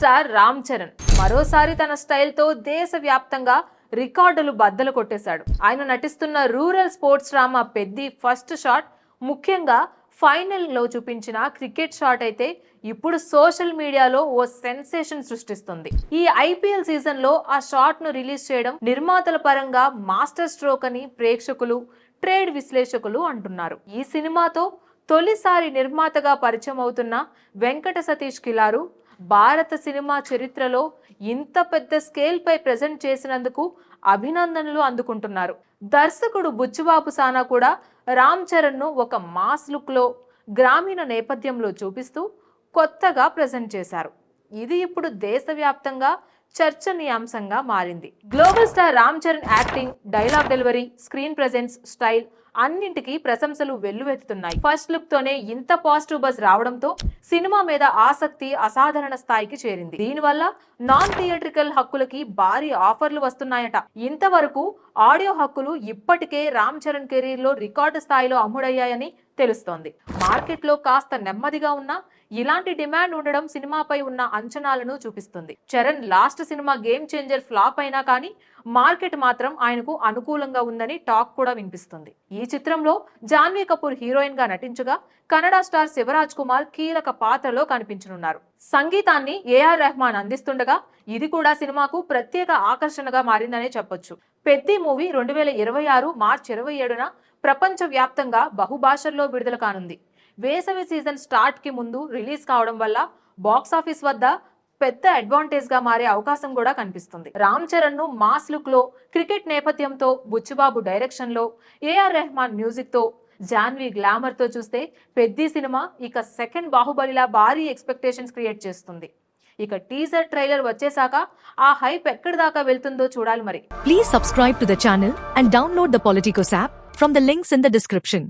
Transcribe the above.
Star Ram Charan మరోసారి తన స్టైల్తో దేశవ్యాప్తంగా రికార్డులు బద్దలు కొట్టేశాడు. ఆయన నటిస్తున్న rural sports drama Peddi first shot, ముఖ్యంగా ఫైనల్లో చూపించిన క్రికెట్ షాట్ అయితే ఇప్పుడు సోషల్ మీడియాలో ఓ సెన్సేషన్ సృష్టిస్తుంది. ఈ ఐపీఎల్ సీజన్ లో ఆ షాట్ ను రిలీజ్ చేయడం నిర్మాతల పరంగా మాస్టర్ స్ట్రోక్ అని ప్రేక్షకులు, ట్రేడ్ విశ్లేషకులు అంటున్నారు. ఈ సినిమాతో తొలిసారి నిర్మాతగా పరిచయం అవుతున్న వెంకట సతీష్ కిలారు భారత సినిమా చరిత్రలో ఇంత పెద్ద స్కేల్ పై ప్రెజెంట్ చేసినందుకు అభినందనలు అందుకుంటున్నారు. దర్శకుడు బుచ్చిబాబు సానా కూడా రామ్ చరణ్ ను ఒక మాస్ లుక్ లో గ్రామీణ నేపథ్యంలో చూపిస్తూ కొత్తగా ప్రెజెంట్ చేశారు. ఇది ఇప్పుడు దేశవ్యాప్తంగా చర్చనీయాంశంగా మారింది. Global star Ram Charan acting, dialogue delivery, screen presence, style అన్నింటికీ ప్రశంసలు వెల్లువెత్తుతున్నాయి. ఫస్ట్ లుక్ తోనే ఇంత పాజిటివ్ బజ్ రావడంతో సినిమా మీద ఆసక్తి అసాధారణ స్థాయికి చేరింది. దీనివల్ల నాన్ థియేట్రికల్ హక్కులకి భారీ ఆఫర్లు వస్తున్నాయట. ఇంతవరకు ఆడియో హక్కులు ఇప్పటికే రామ్ చరణ్ కెరీర్ లో రికార్డు స్థాయిలో అమ్ముడయ్యాయని తెలుస్తోంది. మార్కెట్లో కాస్త నెమ్మదిగా ఉన్నా ఇలాంటి డిమాండ్ ఉండడం సినిమాపై ఉన్న అంచనాలను చూపిస్తుంది. Charan last cinema game changer flop అయినా కానీ మార్కెట్ మాత్రం ఆయనకు అనుకూలంగా ఉందని టాక్ కూడా వినిపిస్తుంది. ఈ చిత్రంలో జాన్వీ కపూర్ హీరోయిన్ గా నటించగా కన్నడ స్టార్ శివరాజ్ కుమార్ కీలక పాత్రలో కనిపించనున్నారు. సంగీతాన్ని ఏఆర్ రెహమాన్ అందిస్తుండగా ఇది కూడా సినిమాకు ప్రత్యేక ఆకర్షణగా మారిందనే చెప్పొచ్చు. పెద్ది మూవీ 2026 మార్చి 27న ప్రపంచ వ్యాప్తంగా బహుభాషల్లో విడుదల కానుంది. వేసవి సీజన్ స్టార్ట్ కి ముందు రిలీజ్ కావడం వల్ల బాక్సాఫీస్ వద్ద పెద్ద అడ్వాంటేజ్ గా మారే అవకాశం కూడా కనిపిస్తుంది. రామ్ చరణ్ ను మాస్ లుక్ లో, క్రికెట్ నేపథ్యంతో, బుచ్చిబాబు డైరెక్షన్ లో, ఏఆర్ రెహమాన్ మ్యూజిక్ తో, జాన్వీ గ్లామర్ తో చూస్తే పెద్ది సినిమా ఇక సెకండ్ బాహుబలిలా భారీ ఎక్స్పెక్టేషన్స్ క్రియేట్ చేస్తుంది. ఇక టీజర్ ట్రైలర్ వచ్చేసాక ఆ హైప్ ఎక్కడి దాకా వెళ్తుందో చూడాలి మరి. Please subscribe to the channel and download the Politicos app from the links in the description.